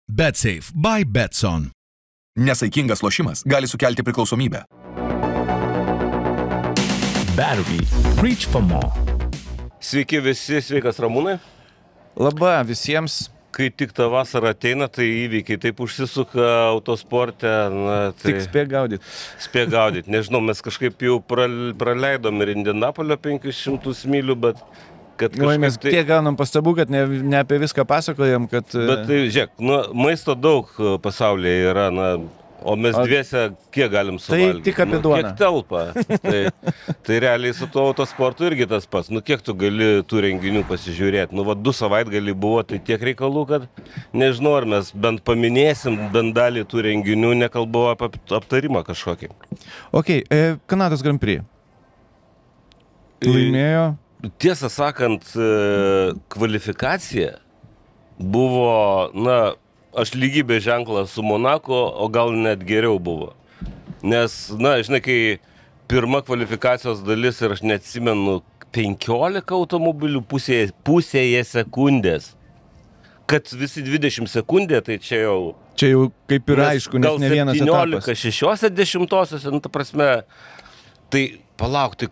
BetSafe by Betson. Nesaikingas lošimas gali sukelti priklausomybę. Battery. Reach for more. Sveiki visi, sveikas Ramūnai. Labą visiems. Kai tik ta vasara ateina, tai įvykiai taip užsisuka autosporte. Tik spėk gaudyt. Spėk gaudyt. Nežinau, mes kažkaip jau praleidom ir Indianapolio 500 mylių, bet kad kažkaip... Mes tiek gaunam pastabų, kad ne apie viską pasakojam, kad... Bet tai, žiūrėk, maisto daug pasaulyje yra, o mes dviese kiek galim suvalgyti? Tai tik apie duoną. Kiek telpa. Tai realiai su tuo autosportu irgi tas pats. Kiek tu gali tų renginių pasižiūrėti? 2 savaitgalį buvo, tai tiek reikalų, kad nežinau, ar mes bent paminėsim bent dalį tų renginių, nekalbu apie aptarimą kažkokį. Ok, Kanados Grand Prix. Laimėjo. Tiesą sakant, kvalifikacija buvo, aš lygybės ženklas su Monako, o gal net geriau buvo. Nes, žinai, kai pirma kvalifikacijos dalis ir aš neatsimenu 15 automobilių pusėje sekundės, kad visi 20 sekundė, tai čia jau... Čia jau kaip ir aišku, nes ne vienas etapas. Gal 17/6, ta prasme, tai palauk, tai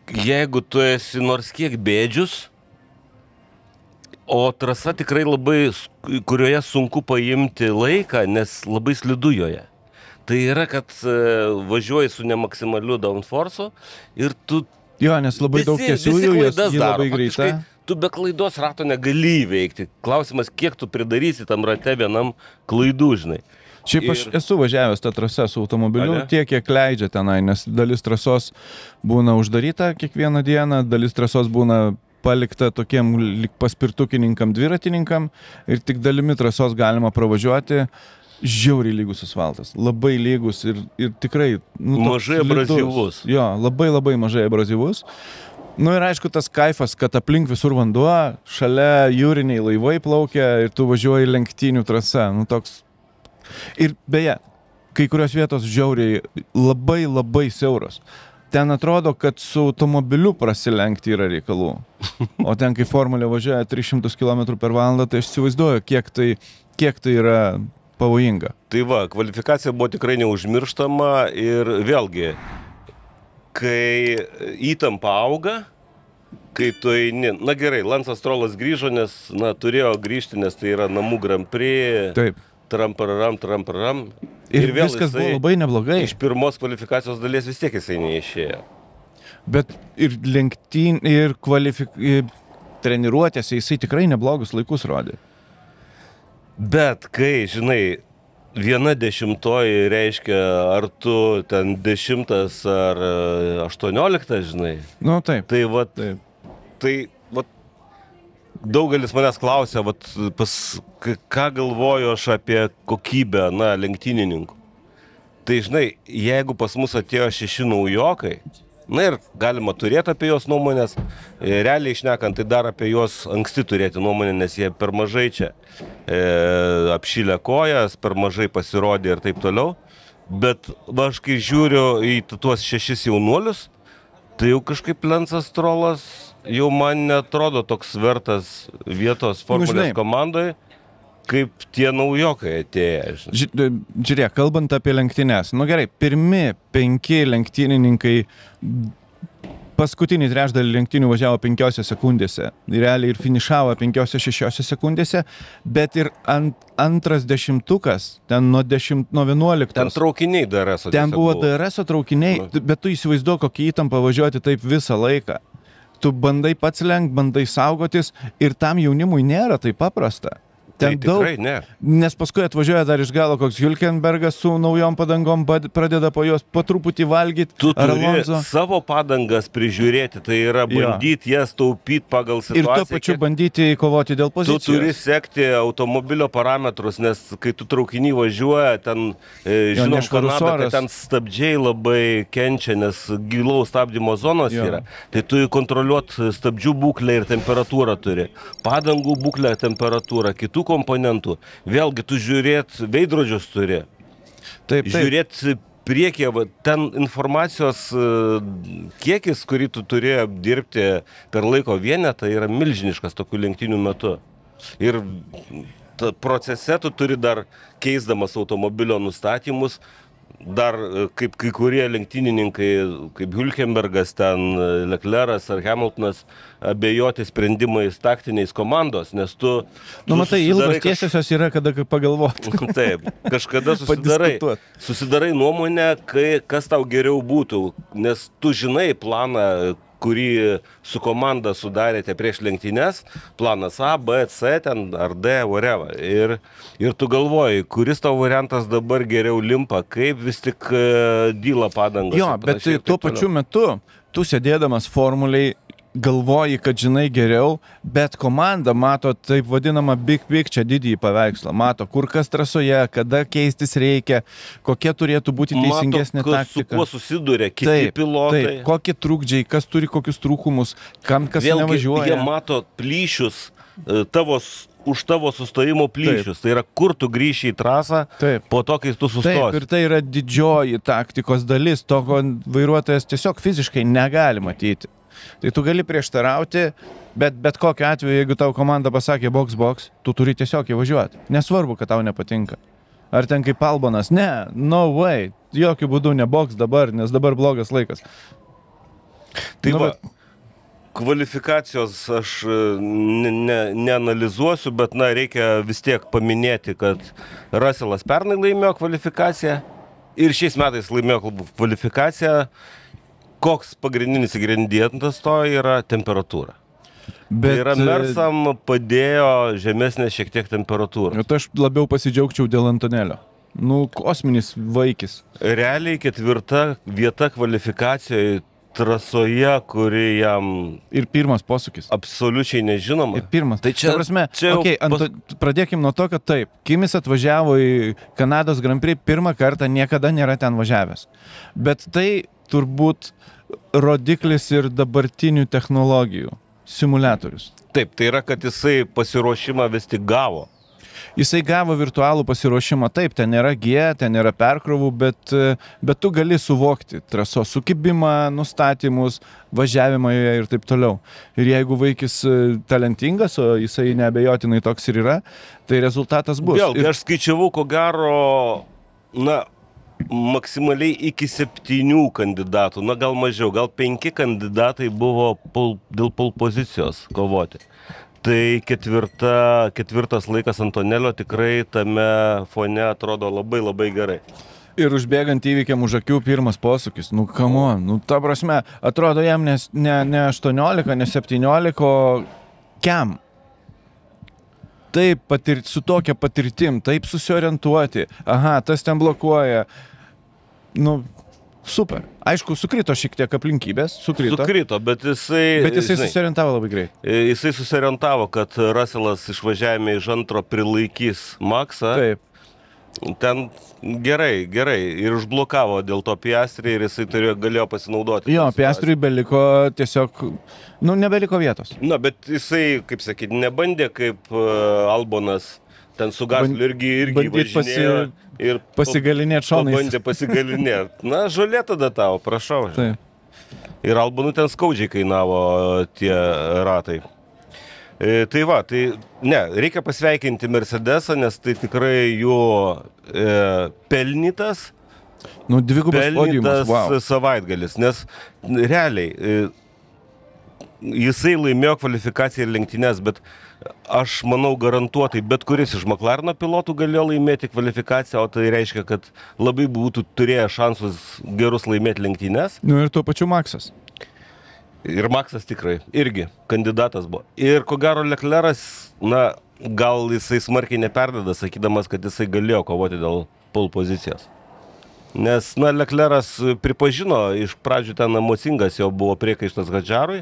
jeigu tu esi nors kiek bėdžius, o trasa tikrai labai, kurioje sunku paimti laiką, nes labai slidu joje. Tai yra, kad važiuoji su nemaksimaliu downforce'u ir tu... Jo, nes labai daug tiesiųjų, ji labai greita. Tu be klaidos rato negali įveikti. Klausimas, kiek tu pridarysi tam rate vienam klaidų, žinai. Šiaip aš esu važiavęs tą trasą su automobiliu, tiek kiek leidžia tenai, nes dalis trasos būna uždaryta kiekvieną dieną, dalis trasos būna palikta tokiem paspirtukininkam, dviratininkam ir tik dalimi trasos galima pravažiuoti. Žiauriai lygus asfaltas, labai lygus ir tikrai... Mažai abrazyvus. Jo, labai mažai abrazyvus. Ir aišku, tas kaifas, kad aplink visur vanduo, šalia jūriniai laivai plaukia ir tu važiuoji lenktynių trasa. Toks... Ir beje, kai kurios vietos žiauriai labai siauros. Ten atrodo, kad su automobiliu prasilenkti yra reikalų. O ten, kai formulė važiuoja 300 km/h, tai aš įsivaizduoju, kiek tai yra pavojinga. Tai va, kvalifikacija buvo tikrai neužmirštama ir vėlgi, kai įtampa auga, kai tu eini, gerai, Lansas Strollas grįžo, nes, turėjo grįžti, nes tai yra namų Grand Prix. Taip. Tramparam. Ir viskas buvo labai neblogai. Iš pirmos kvalifikacijos dalies vis tiek jisai neišėjo. Bet ir treniruotėse jisai tikrai neblogus laikus rodė. Bet kai, žinai, 1/10 reiškia, ar tu ten 10 ar 18, žinai. Taip. Tai vat, daugelis manęs klausia, ką galvoju aš apie kokybę, lenktynininkų. Tai, žinai, jeigu pas mus atėjo 6 naujokai, ir galima turėti apie juos nuomonės, realiai šnekant, tai dar apie juos anksti turėti nuomonę, nes jie per mažai čia apšilę kojas, per mažai pasirodė ir taip toliau. Bet aš kai žiūriu į tuos 6 jaunuolius, tai jau kažkaip Lansas Strollas jau man netrodo toks vertas vietos formulės komandoje, kaip tie naujokai atėję. Žiūrėk, kalbant apie lenktynes, gerai, pirmi 5 lenktynininkai paskutinį trečdalį lenktynių važiavo 5 sekundėse, realiai ir finišavo 5-6 sekundėse, bet ir antras dešimtukas, ten nuo 11. Ten traukiniai DRS-o. Ten buvo DRS-o traukiniai, bet tu įsivaizduok, kokią įtampą važiuoti taip visą laiką. Tu bandai pats lenkt, bandai saugotis ir tam jaunimui nėra taip paprasta. Tai tikrai ne. Nes paskui atvažiuoja dar iš galo koks Hülkenbergas su naujom padangom, pradeda po jos po truputį valgyti. Tu turi savo padangas prižiūrėti, tai yra bandyti jas taupyti pagal situaciją. Ir tuo pačiu bandyti kovoti dėl pozicijos. Tu turi sekti automobilio parametrus, nes kai tu traukinį važiuoja, ten, žinom, Kanada, kad ten stabdžiai labai kenčia, nes gilaus stabdymo zonos yra. Tai tu kontroliuoti stabdžių būklę ir temperatūrą turi. Padangų būklę, temperatūrą, kitų komponentų. Vėlgi, tu veidrodžius turi. Taip. Žiūrėti priekyje, ten informacijos kiekis, kurį tu turi dirbti per laiko vienetą, yra milžiniškas tokių lenktynių metu. Ir procese tu turi dar keisdamas automobilio nustatymus, dar kaip kai kurie lenktynininkai, kaip Hülkenbergas, ten Leclerc'as ar Hamiltonas, abejoti sprendimais taktiniais komandos, nes tu... Matai, ilgos tiesiosios yra, kada pagalvoti. Taip, kažkada susidarai nuomonę, kas tau geriau būtų, nes tu žinai planą, kurį su komanda sudarėte prieš lenktynes, planas A, B, C, ten, ar D, whatever. Ir tu galvoji, kuris tavo variantas dabar geriau limpa, kaip vis tik dyla padangas. Jo, bet tuo pačiu metu, tu sėdėdamas formuliai, galvoji, kad žinai geriau, bet komanda mato taip vadinamą big picture, didįjį paveikslą. Mato, kur kas trasoje, kada keistis reikia, kokia turėtų būti teisingesnė taktika. Su kuo susiduria kiti pilotai. Taip, kokie trukdžiai, kas turi kokius trūkumus, kam kas nevažiuoja. Jie mato plyšius, už tavo sustojimo plyšius. Tai yra, kur tu grįši į trasą, po to, kai tu sustosi. Taip, ir tai yra didžioji taktikos dalis, to, ko vairuotojas tiesiog fiziškai negali matyti. Tai tu gali prieštarauti, bet kokiu atveju, jeigu tau komanda pasakė box, tu turi tiesiog įvažiuoti. Nesvarbu, kad tau nepatinka. Ar ten kaip Albonas, ne, no way, jokių būdų ne box dabar, nes dabar blogas laikas. Tai kvalifikacijos aš neanalizuosiu, bet reikia vis tiek paminėti, kad Russellas pernai laimėjo kvalifikaciją ir šiais metais laimėjo kvalifikaciją. Koks pagrindinis ingredientas to yra temperatūra. Bet yra Mersam padėjo žemesnė šiek tiek temperatūra. Tai aš labiau pasidžiaugčiau dėl Antonelio. Kosminis vaikis. Realiai 4. vieta kvalifikacijoje trasoje, kuri jam... Ir pirmas posūkis. Absoliučiai nežinoma. Ir pirmas. Tai čia... Pradėkim nuo to, kad taip. Kimis atvažiavo į Kanados Grand Prix pirmą kartą, niekada nėra ten važiavęs. Bet tai turbūt rodiklis ir dabartinių technologijų. Simuliatorius. Taip, tai yra, kad jisai pasiruošimą vis tik gavo. Jisai gavo virtualų pasiruošimą, taip, ten nėra G, ten nėra perkrovų, bet tu gali suvokti trasos sukibimą, nustatymus, važiavimą joje ir taip toliau. Ir jeigu vaikis talentingas, o jisai neabejotinai toks ir yra, tai rezultatas bus. Vėlgi, aš skaičiavau, ko gero, maksimaliai iki 7 kandidatų, gal mažiau, gal 5 kandidatai buvo dėl pole pozicijos kovoti. Tai ketvirtas laikas Antonelio tikrai tame fone atrodo labai labai gerai. Ir užbėgant įvykiam už akių pirmas posūkis, come on, ta prasme, atrodo jam ne 18, ne 17, o kiam? Taip, su tokia patirtim, taip susiorientuoti, aha, tas ten blokuoja, super. Aišku, sukrito šiek tiek aplinkybės, Sukrito, bet jisai... Bet jisai susiorientavo labai greit. Jisai susiorientavo, kad Russellas išvažiavime iš antro prilaikys Maxą. Taip. Ten gerai, ir užblokavo dėl to Piastri ir jisai galėjo pasinaudoti. Jo, Piastriui beliko tiesiog, nebeliko vietos. Bet jisai, kaip sakyti, nebandė kaip Albonas, ten su Gasliu irgi važinėjo ir pasigalinėti šonais. Bandė pasigalinėti. Žolė tada tavo, prašau. Taip. Ir Albonui ten skaudžiai kainavo tie ratai. Reikia pasveikinti Mercedesą, nes tai tikrai jų pelnytas savaitgalis, nes realiai jisai laimėjo kvalifikaciją ir lenktynes, bet aš manau garantuotai, bet kuris iš McLareno pilotų galėjo laimėti kvalifikaciją, o tai reiškia, kad labai būtų turėję šansus gerus laimėti lenktynes. Ir tuo pačiu Maxas. Ir Maxas tikrai, irgi kandidatas buvo. Ir ko gero Leclerc'as, gal jisai smarkiai neperdeda, sakydamas, kad jisai galėjo kovoti dėl pole pozicijos. Nes, Leclerc'as pripažino, iš pradžių ten emocingas jau buvo priekaištas Hadžarui,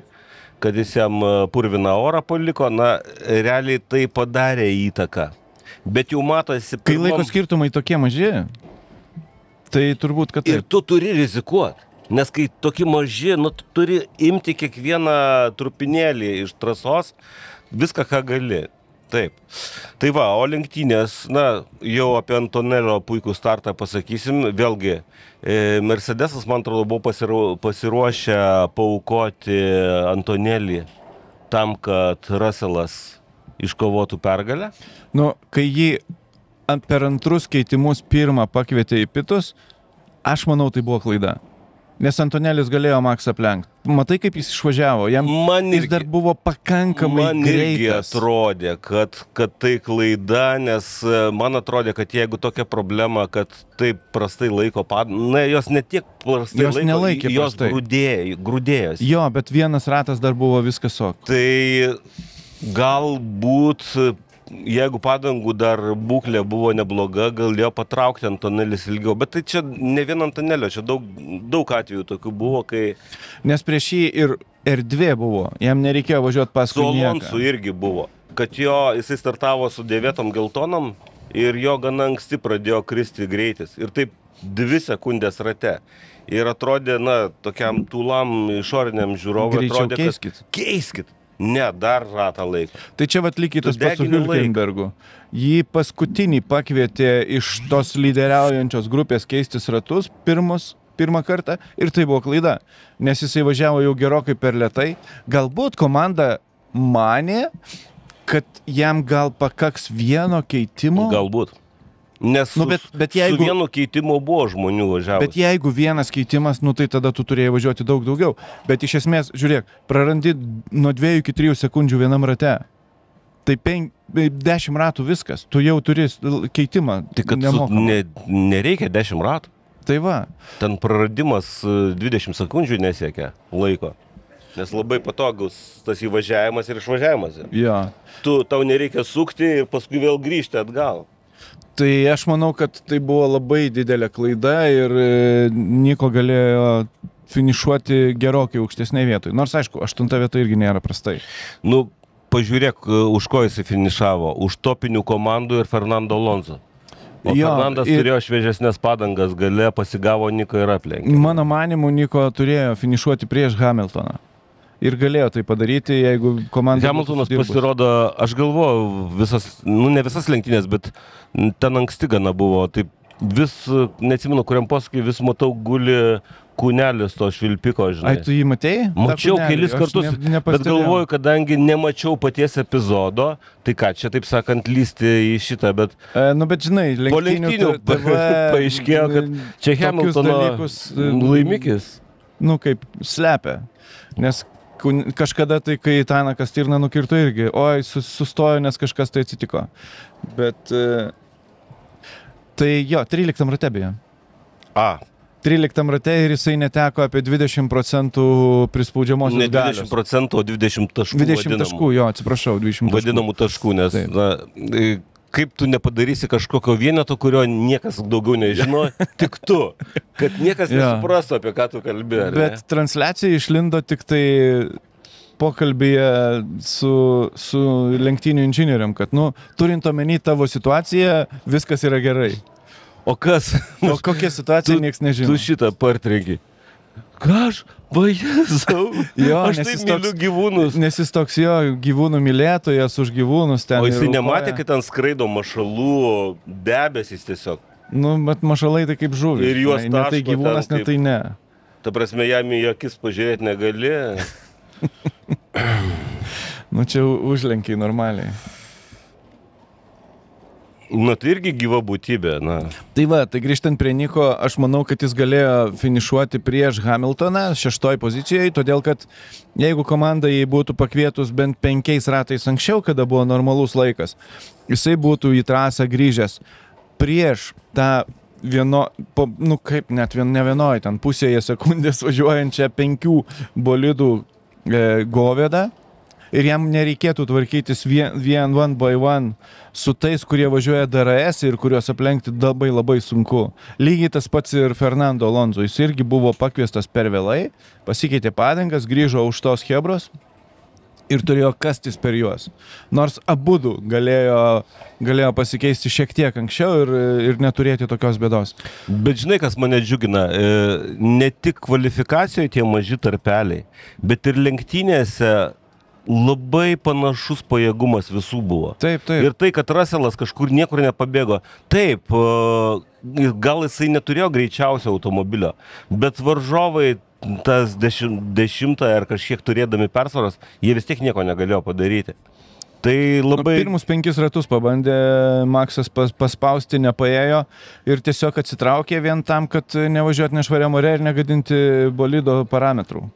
kad jis jam purviną orą paliko, realiai tai padarė įtaką. Bet jau matosi... Kai laiko skirtumai tokie maži, tai turbūt, kad taip. Ir tu turi rizikuoti. Nes kai tokie maži, tu turi imti kiekvieną trupinėlį iš trasos, viską, ką gali. Taip. Tai o lenktynės, jau apie Antonelio puikų startą pasakysim. Vėlgi, Mercedesas, man atrodo, buvo pasiruošę paaukoti Antonelį tam, kad Russellas iškovotų pergalę. Nu, kai jį per antrus keitimus pirmą pakvietė į pitus, aš manau, tai buvo klaida. Nes Antonelis galėjo Maksą aplenkti. Matai, kaip jis išvažiavo. Jis dar buvo pakankamai greitas. Man irgi atrodė, kad tai klaida, nes man atrodė, kad jeigu tokia problema, kad taip prastai laiko jos ne tiek prastai jos nelaikė jos prastai. grūdėjos. Jo, bet vienas ratas dar buvo viskas ok. Tai galbūt, jeigu padangų dar būklė buvo nebloga, galėjo patraukti Antonelis ilgiau. Bet tai čia ne vien Antonelio, čia daug atvejų tokių buvo, kai... Nes prieš jį ir erdvė buvo, jam nereikėjo važiuoti paskui nieką. Su Alonsu irgi buvo, kad jisai startavo su 9 geltonom ir jo gana anksti pradėjo kristi greitis. Ir taip 2 sekundės rate. Ir atrodė, tokiam tūlam išoriniam žiūrovui atrodė, kad keiskit. Ne, dar ratą laiko. Tai čia lygiai tas pats su Hülkenbergu. Jį paskutinį pakvietė iš tos lyderiaujančios grupės keistis ratus pirmą kartą ir tai buvo klaida. Nes jisai važiavo jau gerokai per lėtai. Galbūt komanda manė, kad jam gal pakaks vieno keitimo. Galbūt. Nes bet jeigu, su vienu keitimu buvo žmonių važiavus. Bet jeigu vienas keitimas, tai tada tu turėjai važiuoti daug daugiau. Bet iš esmės, žiūrėk, prarandi nuo 2 iki 3 sekundžių vienam rate. Tai 10 ratų viskas. Tu jau turi keitimą. Tik kad nereikia 10 ratų. Tai va. Ten praradimas 20 sekundžių nesiekia laiko. Nes labai patogus tas įvažiavimas ir išvažiavimas. Ja. Tau nereikia sukti ir paskui vėl grįžti atgal. Tai aš manau, kad tai buvo labai didelė klaida ir Niko galėjo finišuoti gerokai aukštesnėje vietoje. Nors, aišku, 8 vieta irgi nėra prastai. Pažiūrėk, už ko jis finišavo. Už topinių komandų ir Fernando Alonso. O Fernandas turėjo šviežesnės padangas, gale pasigavo Niko ir aplenkė. Mano manimu, Niko turėjo finišuoti prieš Hamiltoną. Ir galėjo tai padaryti, jeigu komanda... Hamiltonas pasirodo, aš galvoju, ne visas lenktynės, bet ten anksti gana buvo. Taip vis, neatsimenu, kuriam posūkiai, vis matau guli kūnelis to švilpiko, žinai. Ai, tu jį matėjai? Mačiau kelis kartus, bet galvoju, kadangi nemačiau paties epizodo, tai ką, čia taip sakant, lysti į šitą, bet... bet žinai, po lenktynių paaiškėjo, kad čia Hamiltono laimikis. Kaip slepia, nes... Kažkada tai, kai Tainakas Stirną nukirto irgi, sustojo, nes kažkas tai atsitiko. Bet tai jo, 13 rate beje. 13 rate ir jisai neteko apie 20% prispaudžiamosios galios. Ne 20%, o 20 taškų. 20 taškų, jo, atsiprašau, 20 taškų. Vadinamų taškų, nes kaip tu nepadarysi kažkokio vieneto, kurio niekas daugiau nežino, tik tu, kad niekas nesuprastų, apie ką tu kalbi. Bet transliacija išlindo tik tai pokalbėje su lenktynių inžinieriam, kad, turint omeny tavo situaciją, viskas yra gerai. O kas? O kokia situacija, nieks nežino. Tu šitą partrenki. Ką aš? Vajezau. Aš taip myliu gyvūnus. Nes jis toks gyvūnų mylėtojas, už gyvūnus ten. O jisai nematė, kad ten skraido mašalų debesys tiesiog. Bet mašalai tai kaip žuvis. Ir juos taško. Ne tai gyvūnas, ne tai ne. Ta prasme, jam į akis pažiūrėti negali. Čia užlenkiai normaliai. Tai irgi gyva būtybė, Tai va, tai grįžtant prie Niko, aš manau, kad jis galėjo finišuoti prieš Hamiltoną 6 pozicijoje, todėl kad jeigu komanda jį būtų pakvietus bent 5 ratais anksčiau, kada buvo normalus laikas, jisai būtų į trasą grįžęs prieš tą ne vienoj, ten pusėje sekundės važiuojančią 5 bolidų govedą. Ir jam nereikėtų tvarkytis one by one su tais, kurie važiuoja DRS ir kuriuos aplenkti labai sunku. Lygiai tas pats ir Fernando Alonso. Jis irgi buvo pakviestas per vėlai, pasikeitė padangas, grįžo už tos chebros ir turėjo kastis per juos. Nors abudu galėjo pasikeisti šiek tiek anksčiau ir neturėti tokios bėdos. Bet žinai, kas mane džiugina, ne tik kvalifikacijoje tie maži tarpeliai, bet ir lenktynėse labai panašus pajėgumas visų buvo. Taip. Ir tai, kad Russellas kažkur niekur nepabėgo. Taip, gal jisai neturėjo greičiausio automobilio, bet varžovai tas 10 ar kažkiek turėdami persvaros, jie vis tiek nieko negalėjo padaryti. Tai labai... Pirmus 5 ratus pabandė Maksas paspausti, nepaėjo ir tiesiog atsitraukė vien tam, kad nevažiuoti nešvariam ore ir negadinti bolido parametrų.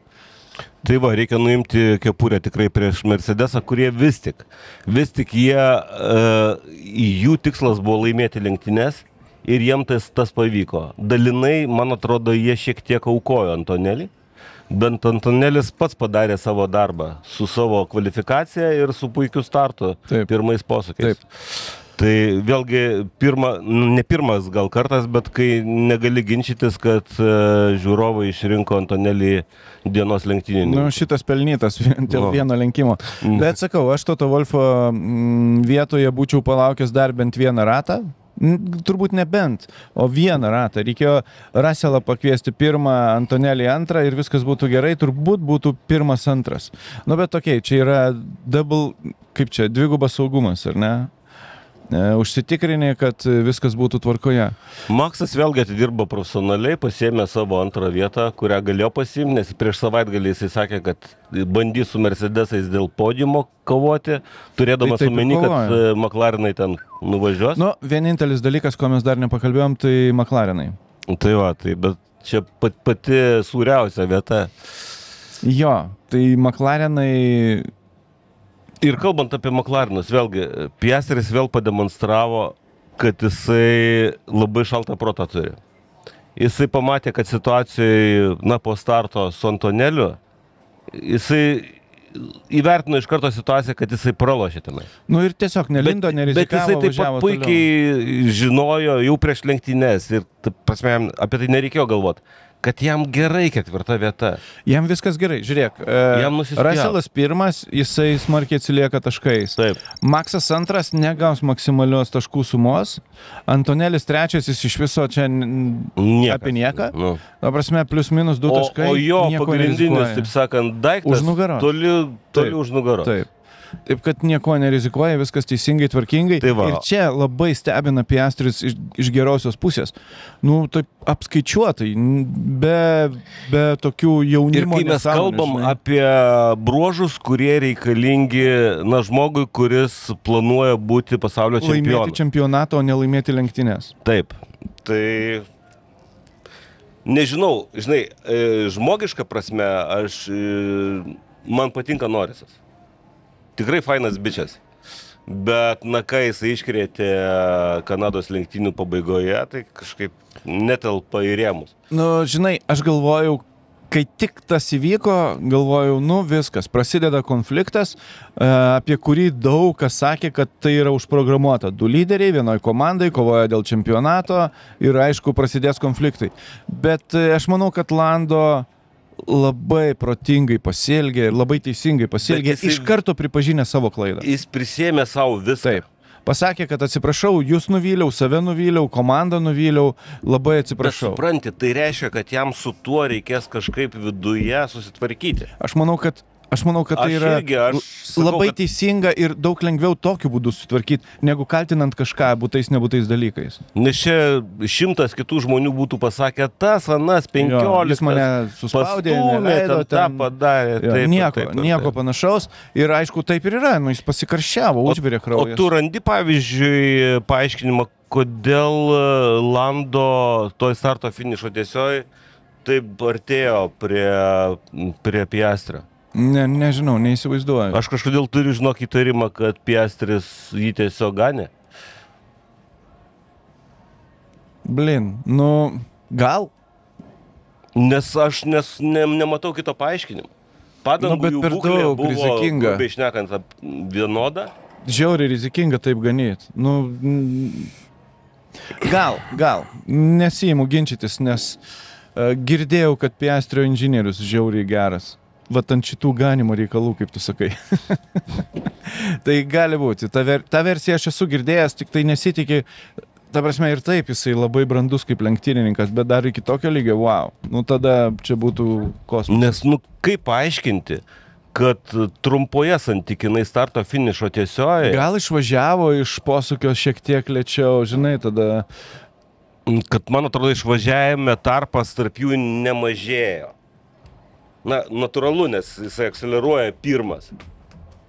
Tai va, reikia nuimti kepurę tikrai prieš Mercedesą, kurie vis tik jie, jų tikslas buvo laimėti lenktynes ir jiem tas pavyko. Dalinai, man atrodo, jie šiek tiek aukojo Antonelį. Bent Antonelis pats padarė savo darbą su savo kvalifikacija ir su puikiu startu. Taip. Pirmais posūkiais. Taip. Tai vėlgi, ne pirmas gal kartas, bet kai negali ginčytis, kad žiūrovai išrinko Antonelį dienos lenktyninį. Nu, šitas pelnytas dėl vieno lenkimo. Bet sakau, aš Toto Wolffo vietoje būčiau palaukęs dar bent vieną ratą. Turbūt ne bent, o vieną ratą. Reikėjo Russellą pakviesti pirmą, Antonelį antrą ir viskas būtų gerai, turbūt būtų pirmas antras. Nu, bet tokiai, čia yra dvigubas saugumas, ar ne? Užsitikrinė, kad viskas būtų tvarkoje. Maksas vėlgi atidirbo profesionaliai, pasiėmė savo antrą vietą, kurią galėjo pasiimti, nes prieš savaitgalį jisai sakė, kad bandys su Mercedesais dėl podiumo kovoti, turėdamas omeny, kad McLarenai ten nuvažiuos. Nu, vienintelis dalykas, ko mes dar nepakalbėjom, tai McLarenai. Tai va, bet čia pati sūriausia vieta. Jo, tai McLarenai... Ir kalbant apie McLarenus, vėlgi, Piastris vėl pademonstravo, kad jisai labai šaltą protą turi. Jisai pamatė, kad situacijoje, po starto su Antoneliu, jisai įvertino iš karto situaciją, kad jisai pralošė tenai. Nu ir tiesiog nelindo, nerizikavo, bet jisai taip pat puikiai žinojo jau prieš lenktynes ir prasme, apie tai nereikėjo galvoti, kad jam gerai 4. vieta. Jam viskas gerai, žiūrėk. Russellas pirmas, jisai smarkiai atsilieka taškais. Taip. Maksas antras negaus maksimalios taškų sumos. Antonelis trečias, jis iš viso čia apie nieką. Nu. Ta prasme, plius minus 2 taškai. O jo pagrindinis, taip sakant, daiktas toli už nugaros. Taip. Taip, kad nieko nerizikuoja, viskas teisingai, tvarkingai. Tai ir čia labai stebina Piastris iš gerosios pusės. Nu, taip apskaičiuotai, be tokių jaunimo. Ir kai mes kalbam apie bruožus, kurie reikalingi, žmogui, kuris planuoja būti pasaulio čempionu. Laimėti čempionatą, o nelaimėti lenktynes. Taip. Tai... Nežinau, žinai, žmogiška prasme, man patinka Norrisas. Tikrai fainas bičias, bet kai jisai iškrėtė Kanados lenktynių pabaigoje, tai kažkaip netelpa į rėmus. Nu, žinai, aš galvojau, kai tik tas įvyko, galvojau, viskas, prasideda konfliktas, apie kurį daug kas sakė, kad tai yra užprogramuota. 2 lyderiai vienoj komandai kovoja dėl čempionato ir aišku prasidės konfliktai. Bet aš manau, kad Lando labai protingai pasielgė ir labai teisingai pasielgė, iš karto pripažinę savo klaidą. Jis prisėmė savo visą. Taip. Pasakė, kad atsiprašau, jūs nuvyliau, save nuvyliau, komandą nuvyliau, labai atsiprašau. Bet supranti, tai reiškia, kad jam su tuo reikės kažkaip viduje susitvarkyti. Aš manau, kad tai yra labai teisinga ir daug lengviau tokiu būdu sutvarkyti, negu kaltinant kažką būtais nebūtais dalykais. Nes čia 100 kitų žmonių būtų pasakę, tas, anas, 15, jis mane suspaudė, neleido, tą padarė. Nieko panašaus. Ir aišku, taip ir yra, jis pasikarščiavo, užvirė kraujas. O tu randi, pavyzdžiui, paaiškinimą, kodėl Lando toj starto finišo tiesioj taip artėjo prie Piastrio? Nežinau, neįsivaizduoju. Aš kažkodėl turiu, įtarimą, kad Piastris jį tiesiog ganė. Gal? Nes aš nematau kito paaiškinimo. Padangų jų būklė buvo, grubiai šnekant, vienoda. Žiauriai rizikinga taip ganyti. Gal. Nesiimu ginčytis, nes girdėjau, kad Piastrio inžinierius žiauriai geras. Vat ant šitų ganimo reikalų, kaip tu sakai. Tai gali būti. Ta versija aš esu girdėjęs, tik tai nesitikė. Ta prasme ir taip, jisai labai brandus kaip lenktynininkas, bet dar iki tokio lygio, wow. Tada čia būtų kosmosas. Nes, kaip paaiškinti, kad trumpoje santykinai starto finišo tiesioje... Gal išvažiavo iš posūkio šiek tiek lėčiau, žinai, tada... Kad, man atrodo, išvažiavime tarpas tarp jų nemažėjo. Natūralu, nes jisai akseleruoja pirmas.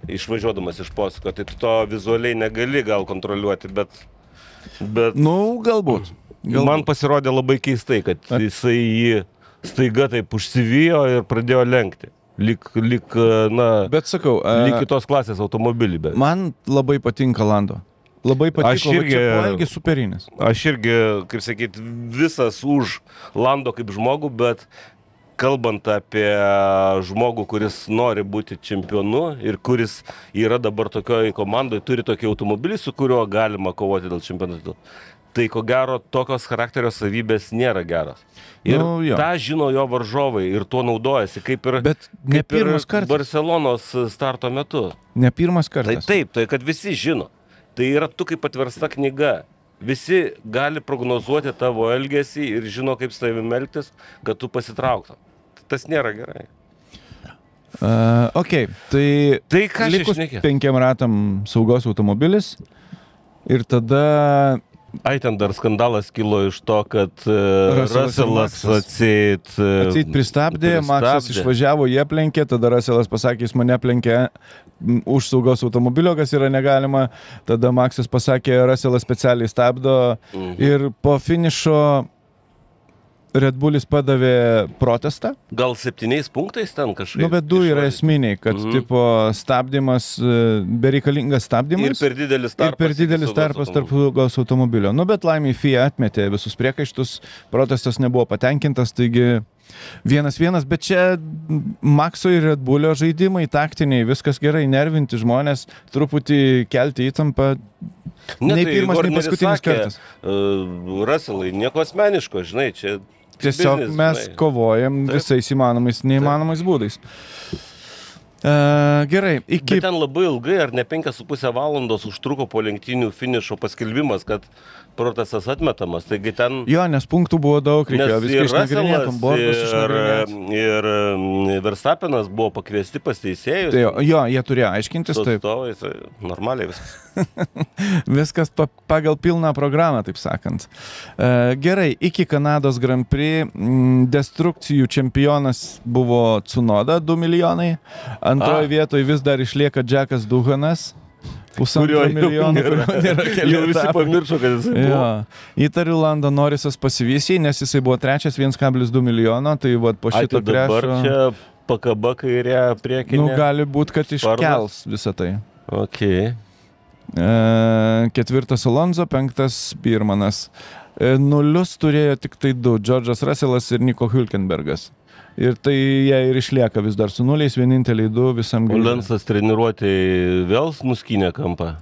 išvažiuodamas iš posūkio, tai tu to vizualiai negali gal kontroliuoti, bet Nu, galbūt. man pasirodė labai keistai, kad jisai jį staiga taip užsivijo ir pradėjo lenkti. Lyg Bet sakau, kitos klasės automobilį. Bet. man labai patinka Lando. Labai patiko, Aš irgi- va čia poelgis superinis. Aš irgi, kaip sakyt, visas už Lando kaip žmogų, bet kalbant apie žmogų, kuris nori būti čempionu ir kuris yra dabar tokioje komandoje, turi tokį automobilį, su kuriuo galima kovoti dėl čempionatų. Tai ko gero, tokios charakterio savybės nėra geras. Ir Nu, jo. tą žino jo varžovai ir tuo naudojasi, kaip ir, Bet ne kaip ir pirmas kartas. Barcelonos starto metu. Ne pirmas Tai kartas. taip, tai kad visi žino. Tai yra tu kaip atversta knyga. Visi gali prognozuoti tavo elgesį ir žino, kaip su tavimi elgtis, kad tu pasitrauktum. Tas nėra gerai. Ok, tai Tai ką aš likus išnekė? 5 ratam saugos automobilis ir tada Ai, ten dar skandalas kilo iš to, kad Russellas ir Russellas Maksas. atseit pristabdė, Maksas išvažiavo, jie aplenkė, tada Russellas pasakė, jis mane aplenkė už saugos automobilio, kas yra negalima, tada Maksas pasakė, Russellas specialiai stabdo ir po finišo Red Bullis padavė protestą. Gal 7 punktais ten kažkaip. Nu, bet du yra išvarė. esminiai, kad tipo stabdymas, bereikalingas stabdymas. Ir per didelis Ir tarpas. per didelis iki saugos tarpas tarp saugos automobilio. Nu, bet laimiai FIA atmetė visus priekaištus, protestas nebuvo patenkintas, taigi 1-1, bet čia Makso ir Red Bullio žaidimai, taktiniai, viskas gerai, nervinti žmonės, truputį kelti įtampą. Ne, Nei tai pirmas, nei Horneris paskutinis sakė, kartas. Russellai, nieko asmeniško, žinai, čia Tiesiog biznis, mes žinai. kovojam Taip. visais įmanomais, neįmanomais būdais. Gerai, iki... Bet ten labai ilgai, ar ne 5,5 valandos užtruko po lenktynių finišo paskelbimas, kad protestas atmetamas. Taigi ten... Jo, nes punktų buvo daug, reikėjo Nes viską ir išnagrinėtum, bordus išnagrinėtum. ir Verstappenas buvo pakviesti pas teisėjus. Tai jo, jie turėjo aiškintis, su taip. atstovais, normaliai viskas. Viskas pagal pilną programą, taip sakant. Gerai, iki Kanados Grand Prix destrukcijų čempionas buvo Tsunoda, 2 milijonai. Antroje vietoje vis dar išlieka Jackas Duhanas. 1,5 milijono, kurio nėra keli Jau visi etapai. pamiršo, kad jis buvo. Jo. Įtariu, Lando Norrisas pasivysė, nes jisai buvo trečias 1,2 milijono, tai vat po Ai, šito tai dabar krešo... čia pakaba kairė priekinė. Nu, gali būti, kad iškels visą tai. Okay. 4 Alonso, 5 Birmanas. Nulius turėjo tik tai 2, George'as Russellas ir Nico Hülkenbergas. Ir tai jie ir išlieka vis dar su nuliais, vieninteliai 2 visam O gyvenimui. Lensas treniruotėjai vėl nuskynė kampą.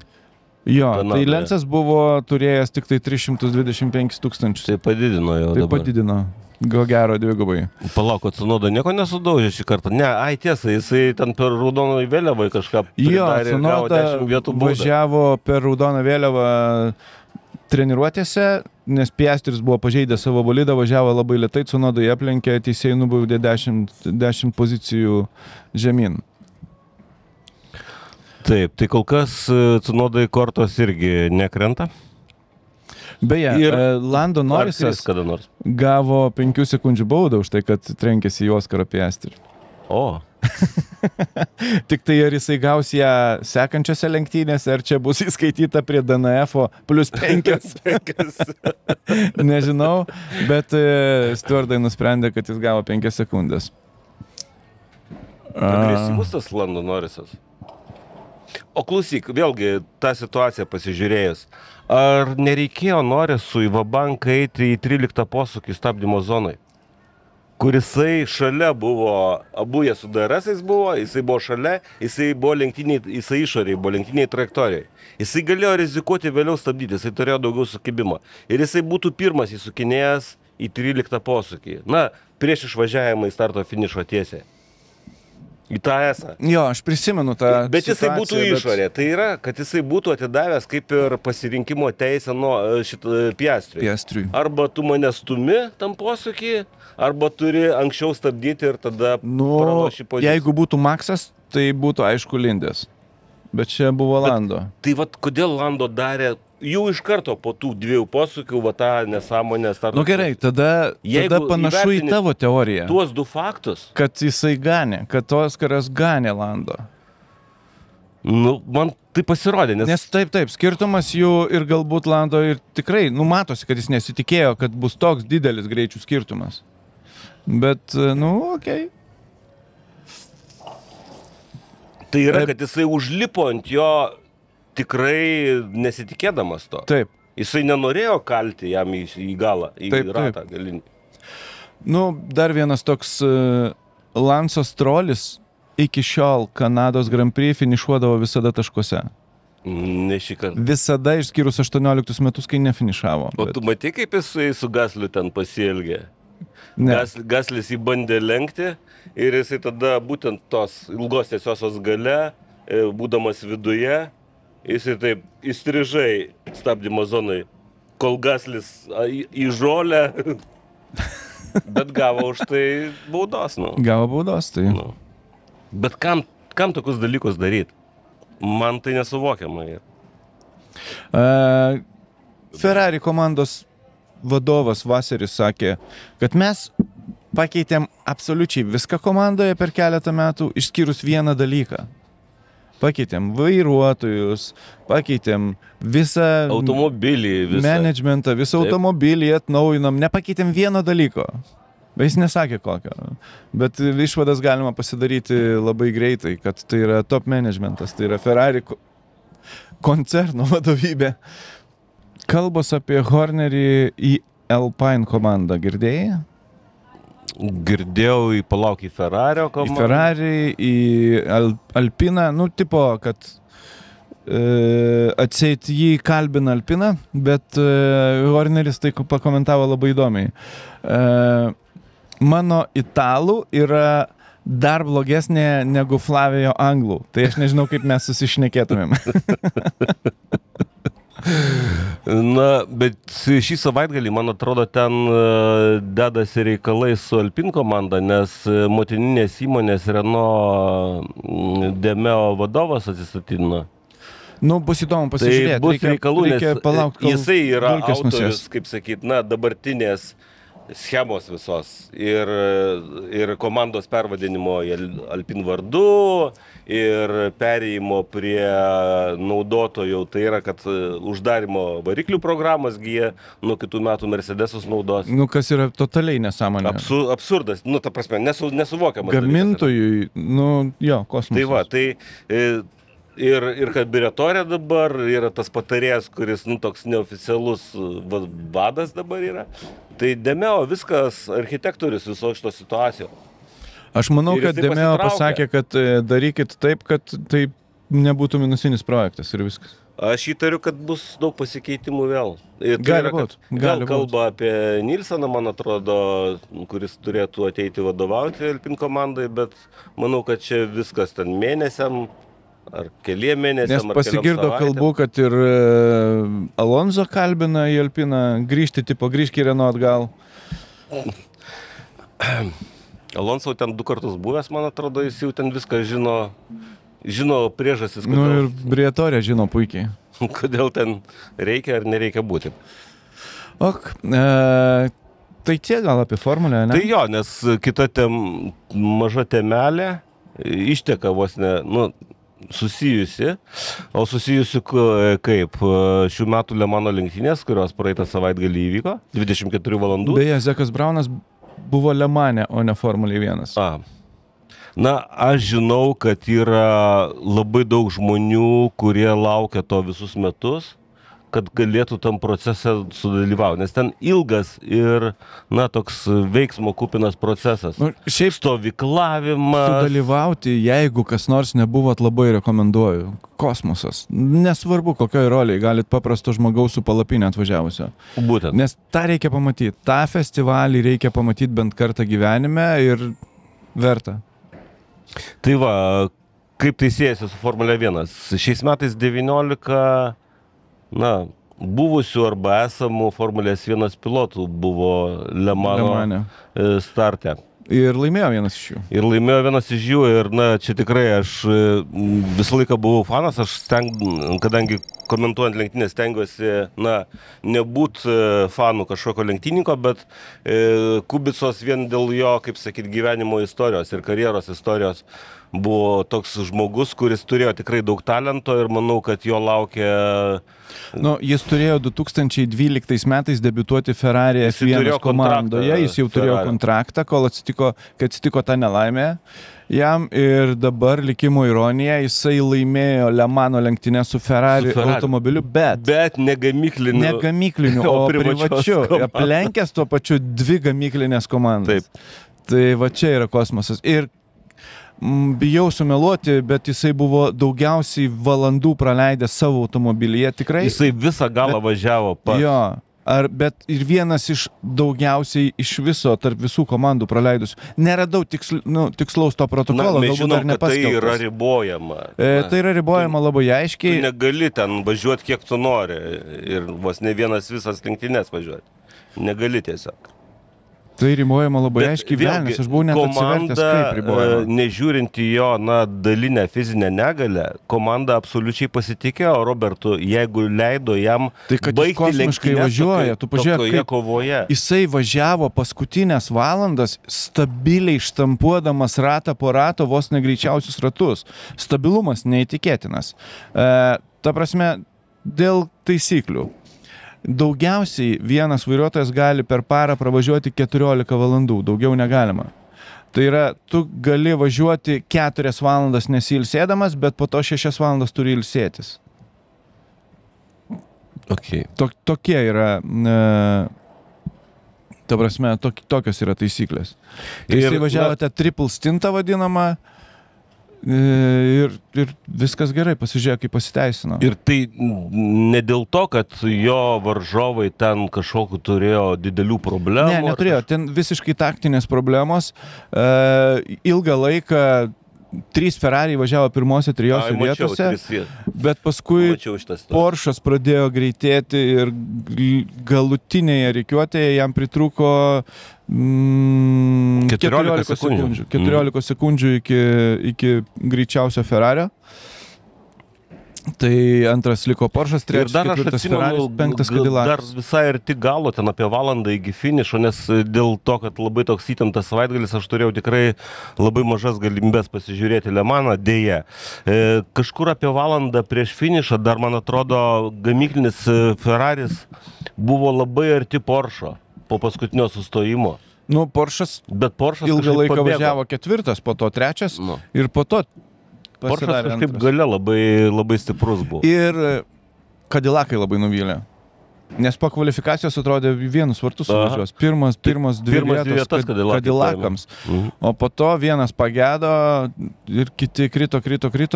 Jo, Kanadoje. tai Lensas buvo turėjęs tik tai 325 tūkstančius. Tai padidino jau Tai dabar. padidino. Go gero dvigubai. Palauk, Tsunoda nieko nesudaužė šį kartą. Ne, ai tiesa, jisai ten per raudoną vėliavą kažką Jo, pridarė ir gavo Tsunoda 10 vietų baudą. važiavo per raudoną vėliavą treniruotėse, nes Piastris buvo pažeidęs savo bolidą, važiavo labai lėtai, Tsunoda jį aplenkė, teisėjai nubaudė 10 pozicijų žemyn. Taip, tai kol kas Tsunodai kortos irgi nekrenta. Beje, Ir Lando Ar kris Norrisas kada nors? gavo 5 sekundžių baudą už tai, kad trenkėsi į Oskarą Piastrį. O, Tik tai ar jisai gaus ją sekančiose lenktynėse, ar čia bus įskaityta prie DNF-o plus 5. Nežinau, bet stewardai nusprendė, kad jis gavo 5 sekundės. agresyvus tas Lando Norrisas. O klausyk, vėlgi tą situaciją pasižiūrėjus. Ar nereikėjo Norrisui į vabanką eiti į 13 posūkį stabdymo zonai? Kur jisai šalia buvo, abu jie su DRS-ais buvo, jisai buvo šalia, jisai buvo lenktiniai, jisai išoriai, buvo lenktiniai trajektorijai. Jisai galėjo rizikuoti vėliau stabdyti, jisai turėjo daugiau sukibimo. Ir jisai būtų pirmas įsukinėjęs į 13 posūkį. Na, prieš išvažiavimą į starto finišo tiesiai. Į tą esą. Jo, aš prisimenu tą Bet jisai būtų situaciją, išorė. Tai yra, kad jisai būtų atidavęs kaip ir pasirinkimo teisę nuo šitą Piastriui. Piastriui. Arba tu mane stumi tam posūkį, arba turi anksčiau stabdyti ir tada Nu, praloši poziciją. jeigu būtų Maksas, tai būtų aišku Lindės. Bet čia buvo Lando. Tai vat kodėl Lando darė jau iš karto po tų 2 posūkių va tą nesąmonę starto. Nu gerai, tada Jeigu panašu į įvertini tavo teoriją, Tuos 2 faktus. kad jisai ganė, kad Oskaras ganė Lando. Nu, man tai pasirodė, nes... Nes taip, skirtumas jų ir galbūt Lando ir tikrai, matosi, kad jis nesitikėjo, kad bus toks didelis greičių skirtumas. Bet, okei. Tai yra, kad jisai užlipo ant jo tikrai nesitikėdamas to. Taip. Jisai nenorėjo kalti jam į galą, į ratą galinį. Dar vienas toks Lanso Strolis iki šiol Kanados Grand Prix finišuodavo visada taškuose. Ne šį kartą. Visada išskyrus 18 metus, kai nefinišavo. O tu matai, kaip jisai su Gasliu ten pasielgė? Ne. Gaslis jį bandė lenkti ir jisai tada būtent tos ilgos tiesiosios gale, būdamas viduje, jisai taip įstrižai stabdymo zonai, kol Gaslis į žolę, bet gavo už tai baudos. Gavo baudos, tai. Bet kam tokius dalykus daryti? Man tai nesuvokiama. Ferrari komandos vadovas Vaseris sakė, kad mes pakeitėm absoliučiai viską komandoje per keletą metų, išskyrus vieną dalyką. Pakeitėm vairuotojus, pakeitėm visą automobilį, managementą, visą automobilį atnaujinam, nepakeitėm vieno dalyko. Bet jis nesakė kokio. Bet išvadas galima pasidaryti labai greitai, kad tai yra top managementas, tai yra Ferrari koncerno vadovybė. Kalbos apie Hornerį į Alpine komandą, girdėjai? Girdėjau į Ferrario komandą. Į Ferrari, į Alpiną, kad atseit jį kalbina Alpiną, bet Horneris tai pakomentavo labai įdomiai. Mano italų yra dar blogesnė negu Flavio anglų. Tai aš nežinau, kaip mes susišnekėtumėm. Bet šį savaitgalį, man atrodo, ten dedasi reikalai su Alpine komanda, nes motininės įmonės Renault Demeo vadovas atsistatydino. Bus įdomu pasižiūrėti. Tai bus reikalų, reikia palaukti, jisai yra autorius, kaip sakyt, dabartinės schemos visos ir komandos pervadinimo į Alpine vardu ir perėjimo prie naudotojų, tai yra, kad uždarimo variklių programas jie nuo kitų metų Mercedesus naudos. Kas yra totaliai nesąmonė. Absurdas, ta prasme, nesuvokiamas. Gamintojui, kosmosas. Tai va, ir karbiuratorė dabar yra tas patarėjas, kuris, toks neoficialus vadas dabar yra. Tai Demeo viskas architektorius viso šito situacijos. Aš manau, kad Demeo pasakė, kad darykit taip, kad tai nebūtų minusinis projektas ir viskas. Aš įtariu, kad bus daug pasikeitimų vėl. Gali būt. Gal kalba apie Nilsoną, man atrodo, kuris turėtų ateiti vadovauti Alpine komandai, bet manau, kad čia viskas ten mėnesiam ar keliem mėnesiam. Nes pasigirdo kalbų, kad ir Alonso kalbina į Alpiną grįžti, grįžk į Renault atgal. Alonso ten 2 kartus buvęs, man atrodo, jis jau ten viską žino priežastis. Ir Briatore žino puikiai. Kodėl ten reikia ar nereikia būti. Tai tiek gal apie formulę, ne? Tai jo, nes kita maža temelė išteka vos ne, susijusi, o susijusi kaip šių metų Le Mano lenktynės, kurios praeitą savaitgalį įvyko, 24 valandų. Beje, Zekas Braunas buvo Le Mane, o ne Formulė 1. Aš žinau, kad yra labai daug žmonių, kurie laukia to visus metus, kad galėtų tam procese sudalyvauti, nes ten ilgas ir, toks veiksmo kupinas procesas. Šiaip stovyklavimas. Sudalyvauti, jeigu kas nors nebuvot, labai rekomenduoju. Kosmosas. Nesvarbu, kokioje rolėje, galit paprasto žmogaus su palapinė atvažiavusio. Būtent. Nes tą reikia pamatyti. Ta festivalį reikia pamatyti bent kartą gyvenime ir verta. Tai va, kaip tai siejasi su Formulė 1? Šiais metais 19 buvusių arba esamų Formulės 1 pilotų buvo Le Mano starte. Ir laimėjo vienas iš jų. Ir čia tikrai aš visą laiką buvau fanas, kadangi komentuojant lenktynės stengiuosi, nebūt fanų kažkokio lenktyninko, bet Kubicos vien dėl jo, kaip sakyt, gyvenimo istorijos ir karjeros istorijos buvo toks žmogus, kuris turėjo tikrai daug talento ir manau, kad jo laukia... Nu, jis turėjo 2012 metais debiutuoti Ferrari F1 komandoje, jis jau turėjo kontraktą, kol atsitiko ta nelaimė jam ir dabar likimo ironija, jisai laimėjo Le Mano lenktynes su Ferrari automobiliu, bet ne gamykliniu, o privačiu, aplenkęs tuo pačiu 2 gamyklinės komandas. Taip. Tai va čia yra kosmosas. Ir bijau sumeluoti, bet jisai buvo daugiausiai valandų praleidęs savo automobilyje, tikrai. Jisai visą galą važiavo pats. Jo, bet ir vienas iš daugiausiai iš viso tarp visų komandų praleidus. Neradau tikslaus to protokolo, mes žinom, kad tai nepaskelbtas. yra ribojama. Tai yra ribojama labai aiškiai. Tu negali ten važiuoti kiek tu nori ir vos ne vienas visas lenktynes važiuoti. Negali tiesiog. Tai ribojama labai aiškiai, velnis, aš buvau net atsivertęs, kaip ribojama. Nežiūrint į jo dalinę fizinę negalę, komanda absoliučiai pasitikėjo Robertu, jeigu leido jam baigti lenktynes tokioje kovoje. Jisai važiavo paskutinės valandas, stabiliai štampuodamas ratą po rato vos negreičiausius ratus. Stabilumas neįtikėtinas. Ta prasme, dėl taisyklių. Daugiausiai vienas vairuotojas gali per parą pravažiuoti 14 valandų, daugiau negalima. Tai yra, tu gali važiuoti 4 valandas nesilsėdamas, bet po to 6 valandas turi ilsėtis. Okay. Tokie yra, ta prasme, tokios yra taisyklės. Tai jisai važiavote triple stintą vadinamą, ir viskas gerai, pasižiūrėk, kaip pasiteisino. Ir tai ne dėl to, kad jo varžovai ten kažkokiu turėjo didelių problemų? Ne, neturėjo, ten visiškai taktinės problemos. Ilgą laiką 3 Ferrari važiavo pirmose 3 vietose, bet paskui Porsche'as pradėjo greitėti ir galutinėje rikiuotėje jam pritrūko 14 sekundžių iki greičiausio Ferrario. Tai antras liko Porsche'as, trečias, ketvirtas Ferraris, 5 Cadillac. Dar visai arti galo, ten apie valandą iki finišo, nes dėl to, kad labai toks įtemptas savaitgalis, aš turėjau tikrai labai mažas galimybės pasižiūrėti Le Maną, dėja. Kažkur apie valandą prieš finišą, dar man atrodo, gamyklinis Ferraris buvo labai arti Porsche po paskutinio sustojimo. Nu, Porsche'as ilgą laiką važiavo 4, po to 3 ir po to Porsche'as kažkaip gale labai stiprus buvo. Ir Cadillacai labai nuvylė. Nes po kvalifikacijos atrodė vienus vartus suvažiuos. Pirmas 2 vietas Cadillacams. O po to vienas pagedo ir kiti krito,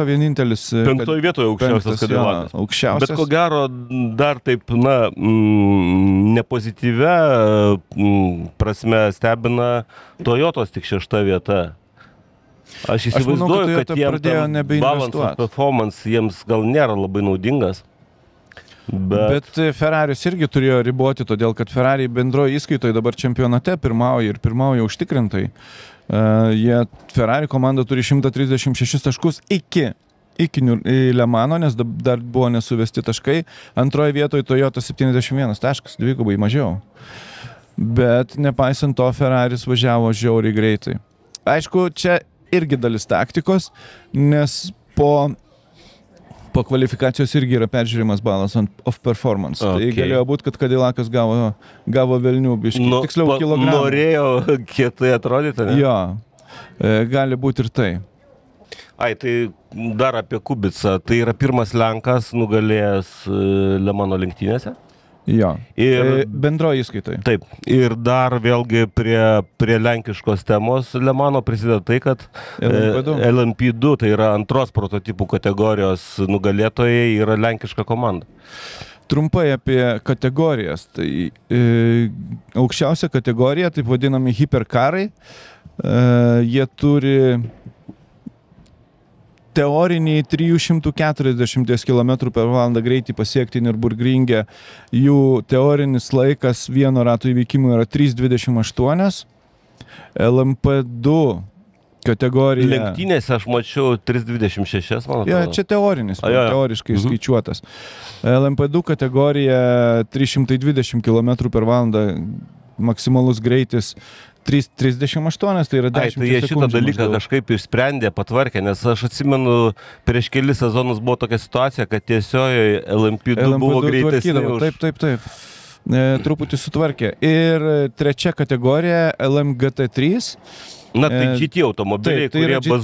vienintelis. 5 vietoje aukščiausias Cadillacas. Aukščiausias. Bet ko gero dar taip, nepozityvia prasme stebina Toyotos tik 6 vieta. Aš įsivaizduoju, kad jiems balance of performance jiems gal nėra labai naudingas. Bet Ferraris irgi turėjo riboti, todėl kad Ferrari bendroje įskaitoje dabar čempionate pirmauja užtikrintai. Ferrari komanda turi 136 taškus iki Le Mano, nes dar buvo nesuvesti taškai. Antroje vietoje Toyota 71 taškas, dvigubai mažiau. Bet nepaisant to, Ferraris važiavo žiauriai greitai. Aišku, čia irgi dalis taktikos, nes po kvalifikacijos irgi yra peržiūrimas balance of performance. Okay. Tai galėjo būti, kad Cadillacas gavo velnių biškį, tiksliau kilogramų. Norėjo kietai atrodyti, ne? Jo, gali būti ir tai. Tai dar apie Kubicą. Tai yra pirmas Lenkas nugalėjęs Le Mano lenktynėse? Jo, bendroji įskaitai. Taip, ir dar vėlgi prie lenkiškos temos Le Mano prisideda tai, kad LMP2, tai yra antros prototipų kategorijos nugalėtojai, yra lenkiška komanda. Trumpai apie kategorijas. Tai aukščiausia kategorija, taip vadinami hiperkarai, jie turi teoriniai 340 km per valandą greitį pasiekti Nürburgringe. Jų teorinis laikas vieno rato įveikimų yra 3:28. LMP2 kategorija. Lenktynėse aš mačiau 3:26, man atrodo. Ja, čia teorinis, teoriškai skaičiuotas. LMP2 kategorija 320 km per valandą. Maksimalus greitis 3:38, tai yra 10 Ai, tai jie šitą dalyką maždaug. kažkaip išsprendė, patvarkė, nes aš atsimenu, prieš kelis sezonus buvo tokia situacija, kad tiesiojoje LMP2 buvo greitesnė. Taip. Truputį sutvarkė. Ir trečia kategorija LMGT3. Na, tai GT automobiliai, Taip, tai yra kurie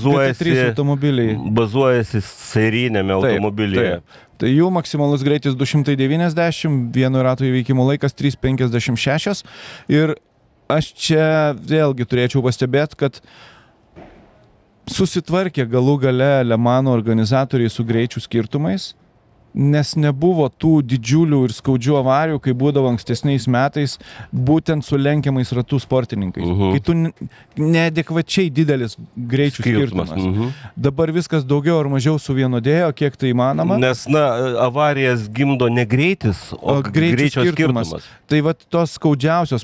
bazuojasi serijinėme automobilyje. Taip. Tai jų maksimalus greitis 290, vieno rato įveikimo laikas 3:56. Ir aš čia vėlgi turėčiau pastebėti, kad susitvarkė galų gale Le Mano organizatoriai su greičių skirtumais, nes nebuvo tų didžiulių ir skaudžių avarijų, kai būdavo ankstesniais metais, būtent su lenkiamais ratų sportininkais. Kai tu neadekvačiai didelis greičių skirtumas. Dabar viskas daugiau ar mažiau suvienodėjo, kiek tai įmanoma. Nes, na, avarijas gimdo ne greitis, o greičio skirtumas. Tai vat tos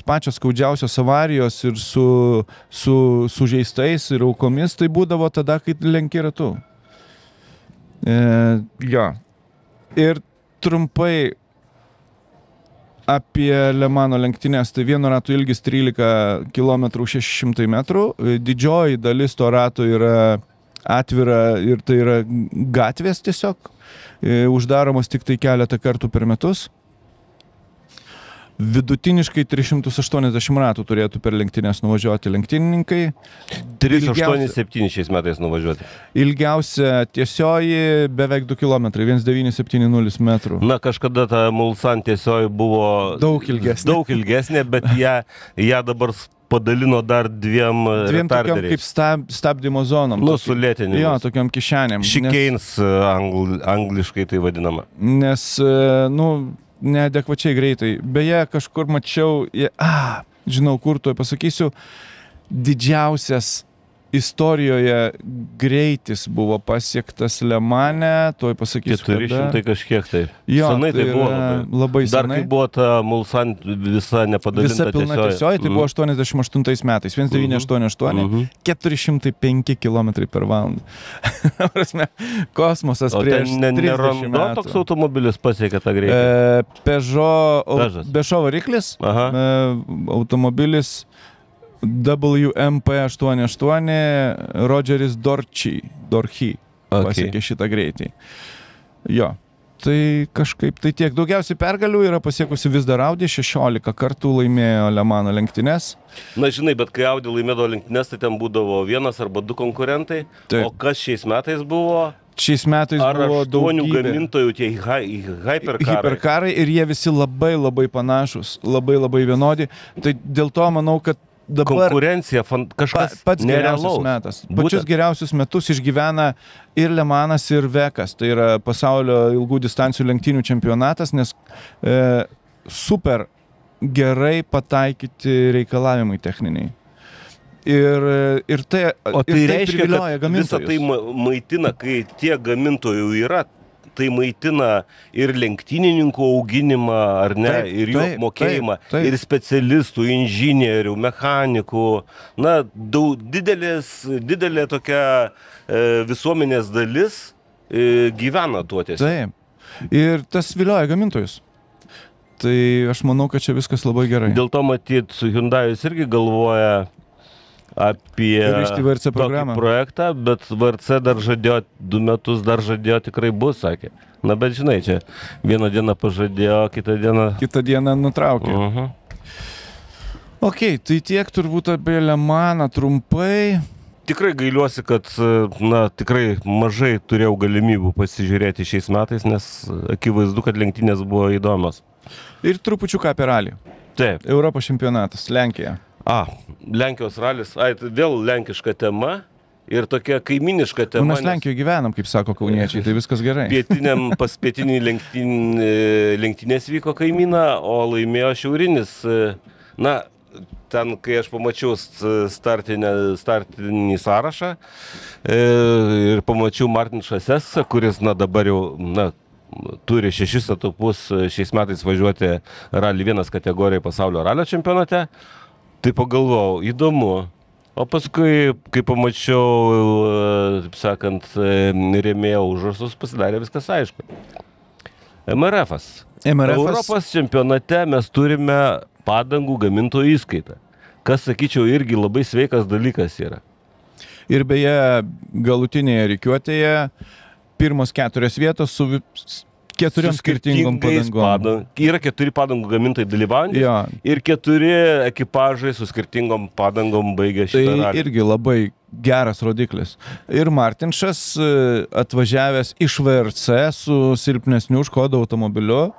pačios skaudžiausios avarijos ir su sužeistais ir aukomis, tai būdavo tada, kai lenki ratu. Jo. Ir trumpai apie Le Mano lenktynės, tai vieno rato ilgis 13 km 600 metrų, didžioji dalis to rato yra atvira ir tai yra gatvės tiesiog, uždaromos tik tai keletą kartų per metus. Vidutiniškai 380 ratų turėtų per lenktynės nuvažiuoti lenktynininkai. 387 šiais metais nuvažiuoti. Ilgiausia tiesioji beveik 2 km, 1970 metrų. Na, kažkada ta Mulsan tiesioji buvo daug ilgesnė, bet ją dabar padalino dar dviem tokiam kaip stabdymo zonom. Nu, su lėtinimis. Jo, tokiam kišenėm. Chicanes angliškai tai vadinama. Nes, neadekvačiai greitai. Beje, kažkur mačiau, žinau, kur tuoj pasakysiu, didžiausias istorijoje greitis buvo pasiektas Le Mane, tuoj pasakysiu, 400 kažkiek tai. Jo, senai tai buvo labai senai. Dar kai buvo ta Mulsan visa nepadalinta pilna tiesioji, tai buvo 88 metais, 1988, 405 km per valandą. Kosmosas prieš 30 metų. O ten nerando toks automobilis pasiekė tą greitį? Peugeot variklis, automobilis WMP88, Rodžeris Dorchy pasiekė šitą greitį. Jo, tai kažkaip tai tiek. Daugiausiai pergalių yra pasiekusi vis dar Audi, 16 kartų laimėjo Le Mano lenktynes. Na, žinai, bet kai Audi laimėdavo lenktynes, tai ten būdavo vienas arba du konkurentai. Taip. O kas šiais metais buvo? Šiais metais buvo daugybė. Ar 8 gamintojų tie hiperkarai ir jie visi labai labai panašus, labai labai vienodi. Tai dėl to manau, kad dabar konkurencija kažkas pats geriausias metas. Pačius geriausius metus išgyvena ir Le Manas, ir Vekas. Tai yra pasaulio ilgų distancijų lenktynių čempionatas, nes super gerai pataikyti reikalavimai techniniai. Ir tai reiškia, privilioja kad visą gamintojus. tai maitina, kai tiek gamintojų yra, tai maitina ir lenktynininkų auginimą, ar ne, ir jų mokėjimą, ir specialistų, inžinierių, mechanikų. Na, didelė tokia visuomenės dalis gyvena tuo tiesiog. Taip. Ir tas vilioja gamintojus. Tai aš manau, kad čia viskas labai gerai. Dėl to matyt, Hyundai'us irgi galvoja apie tokį projektą, bet VRC dar žadėjo, 2 metus dar žadėjo, tikrai bus, sakė. Na, bet žinai, čia vieną dieną pažadėjo, kitą dieną nutraukė. Ok, tai tiek turbūt apie Le Maną trumpai. Tikrai gailiuosi, kad, na, tikrai mažai turėjau galimybių pasižiūrėti šiais metais, nes akivaizdu, kad lenktynės buvo įdomios. Ir trupučiuką apie ralį. Taip. Europos čempionatas, Lenkija. Lenkijos ralis, tai vėl lenkiška tema ir tokia kaiminiška tema. Mes Lenkijoje gyvenam, kaip sako kauniečiai, tai viskas gerai. Pas pietinį lenktynės vyko kaimyną, o laimėjo šiaurinis. Na, ten, kai aš pamačiau startinį sąrašą ir pamačiau Martin Šasesą, kuris, na, dabar jau, turi 6 etapus šiais metais važiuoti Rally 1 kategorijoje pasaulio ralio čempionate. Tai pagalvojau, įdomu. O paskui, kai pamačiau, taip sakant, rėmėjo užrašus, pasidarė viskas aišku. MRF'as. Europos čempionate mes turime padangų gamintojų įskaitą. kas, sakyčiau, irgi labai sveikas dalykas yra. Ir beje, galutinėje rikiuotėje pirmos 4 vietos su 4 skirtingom padangom. Yra 4 padangų gamintojai dalyvaujantys Jo. ir 4 ekipažai su skirtingom padangom baigė šitą Tai ralį. irgi labai geras rodiklis. Ir Martinšas atvažiavęs iš VRC su silpnesniu Škoda automobiliu,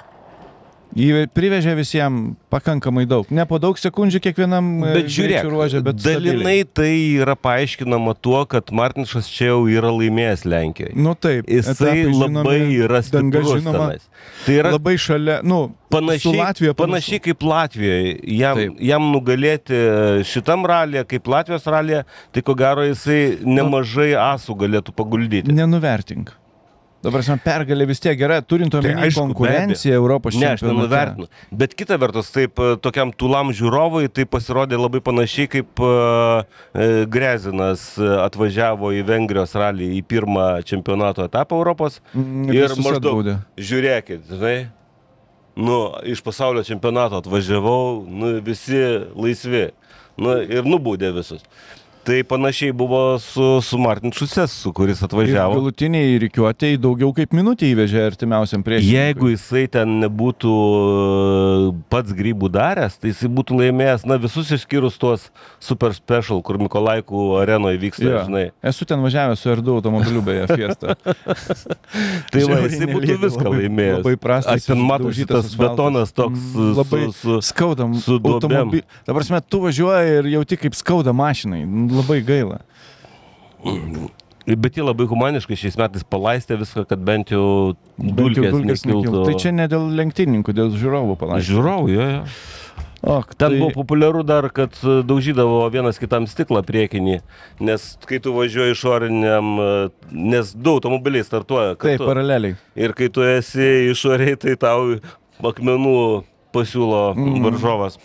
jį privežė visiems pakankamai daug. Ne po daug sekundžių kiekvienam Bet žiūrėk, greičio ruože, bet dalinai stabiliai. tai yra paaiškinama tuo, kad Martinšas čia jau yra laimėjęs Lenkijoje. Nu taip, Jisai etapai labai žinomi, yra danga stiprus žinoma, tenais. Tai yra labai šalia, nu, su panašiai, Latvija panašiai kaip Latvijoje. Taip. Jam nugalėti šitam ralyje, kaip Latvijos ralyje, tai ko gero jisai nemažai asų galėtų paguldyti. Nenuvertink. Dabar pergalė vis tiek gera, turint omeny aišku, konkurenciją Europos Ne, aš čempionate. nenuvertinu. Bet kita vertus, taip, tokiam tūlam žiūrovui, tai pasirodė labai panašiai, kaip Grezinas atvažiavo į Vengrijos ralį į pirmą čempionato etapą Europos. Ir visus maždaug, atbaudė. žiūrėkit, žinai, nu, iš pasaulio čempionato atvažiavau, nu, visi laisvi. Nu, ir nubaudė visus. Tai panašiai buvo su Martin Šusesu, kuris Ir atvažiavo. galutiniai rikiuotėjai daugiau kaip minutį įvežė artimiausiam priešininkui. Jeigu jisai ten nebūtų pats grybų daręs, tai jisai būtų laimėjęs, na, visus išskyrus tuos super special, kur Mikolaikų arenoje vyksta, Jo. žinai. Esu ten važiavęs su R2 automobiliu, beje, Fiesta. Tai va, Žiauriai jisai būtų nelygu, viską labai- laimėjęs. labai prastas Aš ten matau išdaužytas šitas asfaltas. betonas toks Labai skaudam su duobėm. automobilį. Dabar tu važiuoji ir jauti kaip skauda mašinai. Labai gaila. Bet jie labai humaniškai šiais metais palaistė viską, kad bent jau Bent jau dulkės nekiltų. Tai čia ne dėl lenktynininkų, dėl žiūrovų palaikė. Žiūrovų, jo. O, Ten tai buvo populiaru dar, kad daužydavo vienas kitam stiklą priekinį, nes kai tu važiuoji išoriniam, nes du automobiliai startuoja taip, kartu. paraleliai. Ir kai tu esi išoriai, tai tau akmenų pasiūlo varžovas.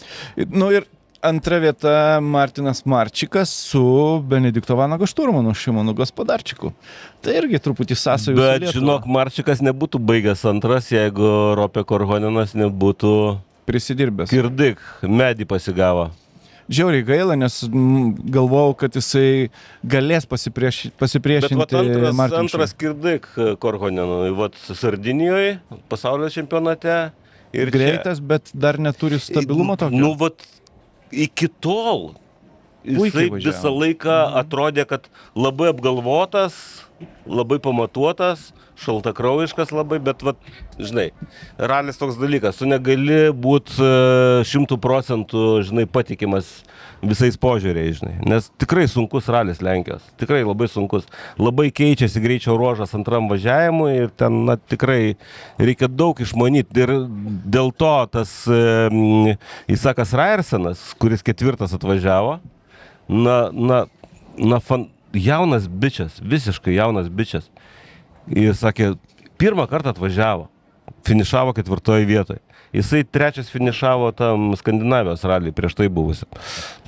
Nu ir antra vieta Martinas Marčikas su Benedikto Vanago šturmanu Šimonu Gospodarčiku. Tai irgi truputį sąsajų. su Bet Lietuva. žinok, Marčikas nebūtų baigęs antras, jeigu Ropė Korhoninas nebūtų Prisidirbęs. Kirdik, medį pasigavo. Žiauriai gaila, nes galvojau, kad jisai galės Bet pasipriešinti vat Martinšui. antras Kirdik Korhoninui, vat Sardinijoje, pasaulio čempionate. Ir čia- Greitas, bet dar neturi stabilumo tokio. Nu, vat, iki tol Puikiai jisai važiavo. visą laiką atrodė, kad labai apgalvotas, labai pamatuotas, šaltakraujiškas labai, bet, vat, žinai, ralis toks dalykas, tu negali būti 100%, žinai, patikimas visais požiūriais, žinai, nes tikrai sunkus ralis Lenkijos, tikrai labai sunkus, labai keičiasi greičio ruožas antram važiavimui ir ten, na, tikrai reikia daug išmanyti ir dėl to tas Isakas Raersenas, kuris 4 atvažiavo, jaunas bičias, visiškai jaunas bičias. Ir sakė, pirmą kartą atvažiavo, finišavo 4 vietoje. Jisai 3 finišavo tam Skandinavijos ralį prieš tai buvusi.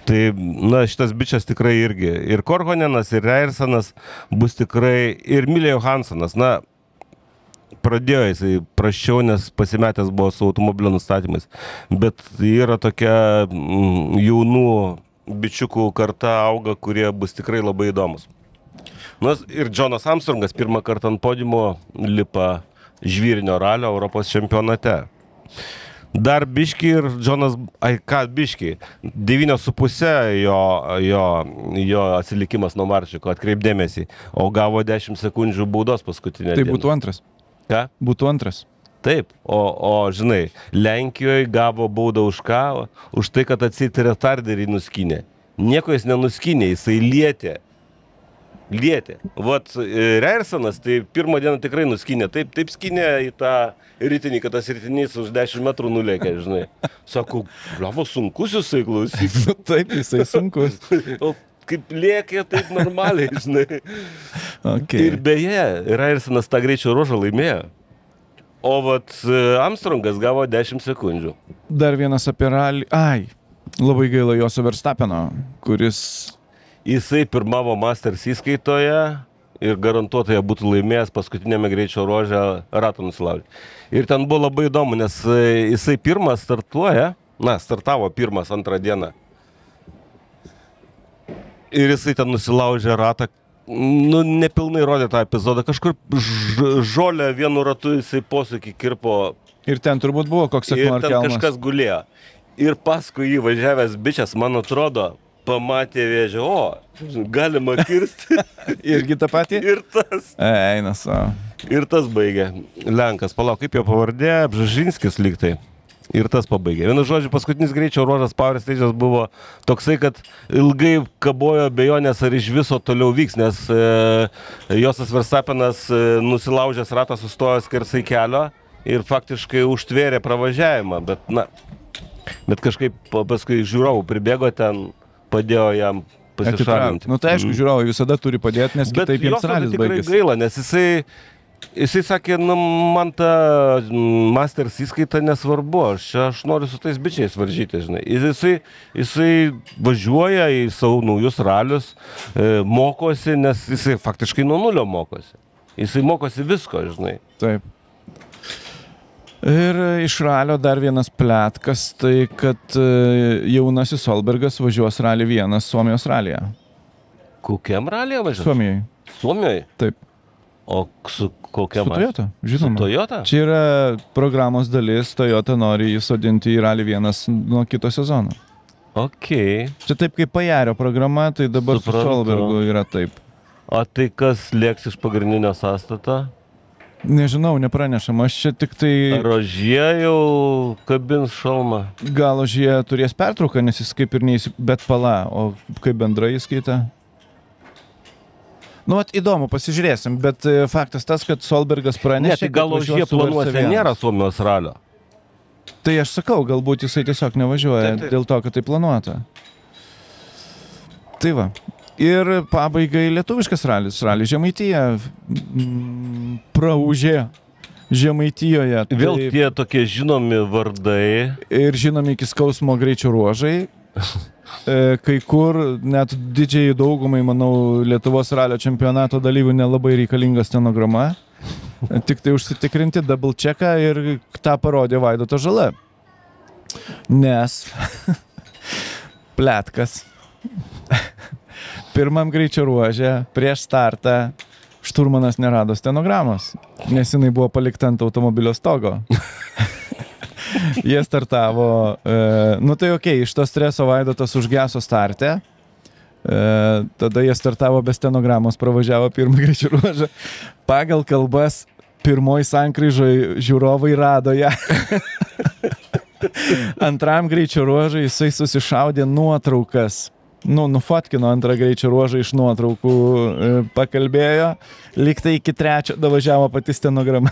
Tai, na, šitas bičias tikrai irgi. Ir Korhonenas, ir Reirsenas bus tikrai, ir Milė Johansonas, na, pradėjo jisai praščiau, nes pasimetęs buvo su automobilio nustatymais. Bet yra tokia jaunų bičiukų karta auga, kurie bus tikrai labai įdomus. Nu, ir Džonas Armstrongas pirmą kartą ant podiumo lipa žvyrinio ralio Europos čempionate. Dar biški ir Džonas, biški, 9,5 jo atsilikimas nuo Marčiko, atkreipdėmėsi, o gavo 10 sekundžių baudos paskutinę Tai dieną. būtų antras. Ką? Būtų antras. Taip, o žinai, Lenkijoje gavo baudą už ką? Už tai, kad atseit retarderį nuskynė. Nieko jis nenuskynė, jisai lietė. Vat Reirsenas tai pirmą dieną tikrai nuskynė. Taip skynė į tą ritinį, kad tas ritinys už 10 metrų nulėkė, žinai. Sako, blavo, sunkus jisai klausyk. Taip, jisai sunkus. O kaip lėkė, taip normaliai, žinai. Okay. Ir beje, Reirsenas tą greičio ruožą laimėjo. O vat Armstrongas gavo 10 sekundžių. Dar vienas apie ralį. Labai gaila Joso Verstappeno, kuris... Jisai pirmavo Masters įskaitoje ir garantuotai būtų laimėjęs paskutinėme greičio ruože ratą nusilaužti. Ir ten buvo labai įdomu, nes jisai pirmas startavo pirmas antrą dieną. ir jisai ten nusilaužė ratą. Nu, nepilnai rodė tą epizodą. Kažkur žolę vienu ratu jisai posūkį kirpo. Ir ten turbūt buvo koks Ir akmuo ar ten kelmas. kažkas gulėjo. Ir paskui jį važiavęs bičias, man atrodo, pamatė vėžę, galima kirsti. Irgi tą patį? Ir tas. Eina savo. Ir tas baigė. Lenkas, palauk, kaip jo pavardė, Bžežinskis lygtai. Ir tas pabaigė. Vienu žodžiu, paskutinis greičio ruožas Power Stage'as buvo toksai, kad ilgai kabojo abejonės, ar iš viso toliau vyks, nes Josas Verstappenas nusilaužęs ratą sustojo skersai kelio ir faktiškai užtvėrė pravažiavimą, bet kažkaip paskui žiūrovų pribėgo ten, padėjo jam pasišalinti. Nu tai aišku, žiūrovai visada turi padėti, nes kitaip jiems ralis tikrai baigėsi. gaila, nes jisai sakė, nu, man ta Masters įskaita nesvarbu, aš noriu su tais bičiais varžyti, žinai. Jisai važiuoja į savo naujus ralius, mokosi, nes jisai faktiškai nuo nulio mokosi. Jisai mokosi visko, žinai. Taip. Ir iš ralio dar vienas pletkas, tai kad jaunasis Solbergas važiuos rally 1 Suomijos ralyje. Kokiam ralyje važiuos? Suomijai. Suomijai? Taip. O su kokia Su Toyota, žinoma. Su Toyota? Čia yra programos dalis, Toyota nori jį sodinti į rally 1 nuo kito sezono. Okei. Čia taip kaip Pajario programa, tai dabar Suprantu. su Solbergu yra taip. O tai kas lėks iš pagrindinio sąstato? Nežinau, nepranešama, aš čia tik tai Ar Ožie jau kabins šalmą? gal Ožie turės pertrauką, nes jis kaip ir bet pala, o kaip bendrai įskaita. Nu, įdomu, pasižiūrėsim, bet faktas tas, kad Solbergas Ne, pranešė, tai gal kad Ožie važiuos su planuose VRC1. nėra Suomijos ralio. Tai aš sakau, galbūt jisai tiesiog nevažiuoja Taip. dėl to, kad tai planuota. Tai va. Ir pabaigai lietuviškas ralis, ralis Žemaitija praūžė Žemaitijoje. Vėl tie tokie žinomi vardai. Ir žinomi iki skausmo greičio ruožai. Kai kur net didžiai daugumai, manau, Lietuvos ralio čempionato dalyvių nelabai reikalinga stenograma. Tik tai užsitikrinti double checką ir tą parodė Vaidotas Žala. Nes pletkas pirmam greičio ruože prieš startą šturmanas nerado stenogramos, nes jinai buvo palikta ant automobilio stogo. Jie startavo, nu tai okei, iš to streso Vaidotas užgeso starte, tada jie startavo be stenogramos, pravažiavo pirmą greičio ruožą. Pagal kalbas, pirmoj sankryžoj žiūrovai rado ją. Antram greičio ruožui jisai susišaudė nuotraukas. Nufotkino antrą greičio ruožą iš nuotraukų, pakalbėjo, lyg tai iki trečio davažiavo pati stenograma.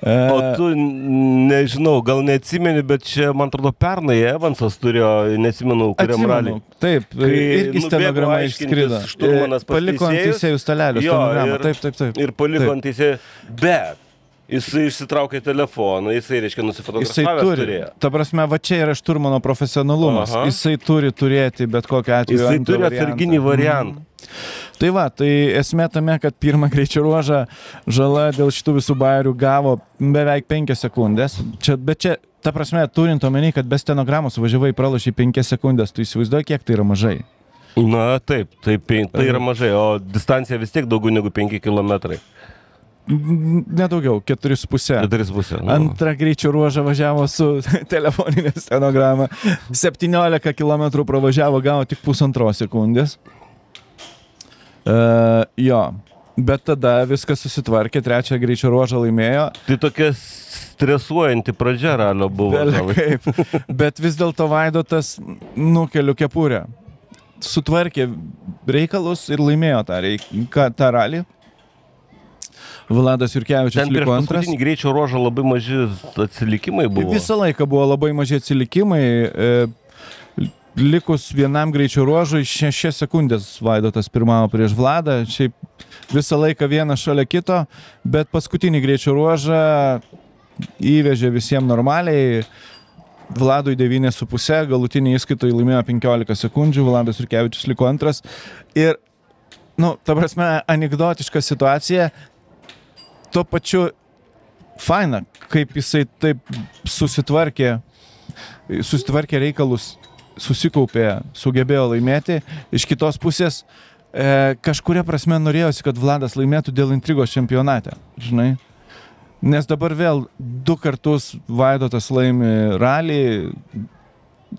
O tu, nežinau, gal neatsimeni, bet čia, man atrodo, pernai Evansas turėjo, neatsimenu, kuriam ralį. Taip, irgi stenograma išskrido. Šturmanas paliko ant teisėjų stalelio stenogramą. Taip. Ir paliko ant teisėjų, bet jisai išsitraukė telefoną, jisai, reiškia, nusifotografavęs turėjo. Ta prasme, va čia yra šturmano profesionalumas. Aha. Jisai turi turėti bet kokią atveju. Jisai turi atsarginį variantą. Tai va, tai esmė tame, kad pirmą greičio ruožą Žala dėl šitų visų bairių gavo beveik 5 sekundės. Bet čia, ta prasme, turint omeny, kad be stenogramos važiavai pralošiai 5 sekundės, tu įsivaizduoji, kiek tai yra mažai. Na taip, tai yra mažai, o distancija vis tiek daugiau negu 5 kilometrai. Nedaugiau, 4,5. 4,5. Antrą greičio ruožą važiavo su telefoninė stenograma. 17 km pravažiavo, gavo tik 1,5 sekundės. Jo, bet tada viskas susitvarkė, trečią greičio ruožą laimėjo. Tai tokia stresuojanti pradžia ralio buvo. Kaip. Bet vis dėlto Vaidotas nukeliu kepurę. Sutvarkė reikalus ir laimėjo tą ralį. Vladas Jurkevičius liko antras. Ten prieš paskutinį greičio ruožą labai maži atsilikimai buvo. Visą laiką buvo labai maži atsilikimai. Likus vienam greičio ruožui 6 sekundės Vaidotas pirmavo prieš Vladą. Šiaip visą laiką vienas šalia kito, bet paskutinį greičio ruožą įvežė visiems normaliai. Vladui 9,5, galutinį įskaitą laimėjo 15 sekundžių, Vladas Jurkevičius liko antras. Ir, ta prasme, anekdotiška situacija, tuo pačiu faina, kaip jisai taip susitvarkė reikalus susikaupė, sugebėjo laimėti. Iš kitos pusės, kažkuria prasme norėjosi, kad Vladas laimėtų dėl intrigos čempionate, žinai. Nes dabar vėl 2 kartus Vaidotas laimi ralį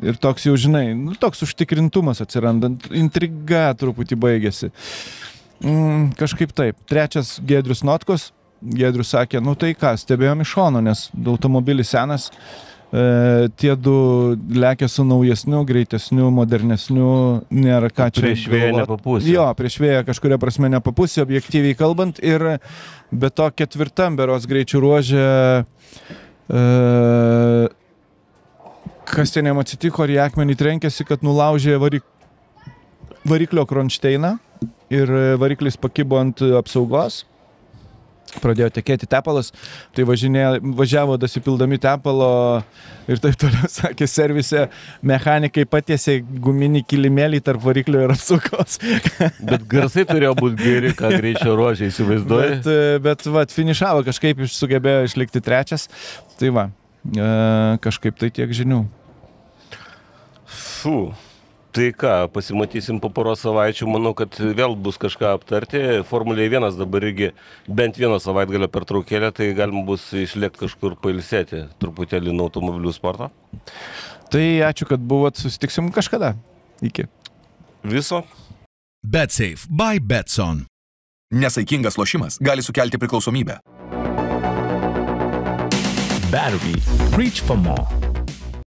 ir toks jau, žinai, toks užtikrintumas atsiranda, intriga truputį baigėsi. Kažkaip taip. 3 Giedrius Notkus. Giedrius sakė, tai ką, stebėjom iš šono, nes automobilis senas, tie 2 lekia su naujesniu, greitesniu, modernesniu, nėra ką čia. Prieš vėją nepapūsė. Jo, prieš vėją kažkuria prasme nepapūsė, objektyviai kalbant, ir be to 4 berods greičių ruožė, kas ten jam atsitiko, ar į akmenį trenkėsi, kad nulaužė variklio kronšteiną ir variklis pakibo ant apsaugos. Pradėjo tekėti tepalas, tai važiavo dasipildami tepalo ir taip toliau, sakė, servise mechanikai patiesė guminį kilimėlį tarp variklio ir apsaugos. Bet garsai turėjo būti geri, ką greičio ruožė, įsivaizduoji. Bet finišavo, kažkaip sugebėjo išlikti 3. Tai va, kažkaip tai tiek žinių. Tai ką, pasimatysim po poros savaičių, manau, kad vėl bus kažką aptarti. Formulėje 1 dabar irgi bent 1 savaitgalio pertraukėlę, tai galima bus išlėkti kažkur pailsėti truputėlį nuo automobilių sporto. Tai ačiū, kad buvot, susitiksim kažkada. Iki. Viso. BetSafe by Betson. Nesaikingas lošimas gali sukelti priklausomybę. Battery. Reach for more.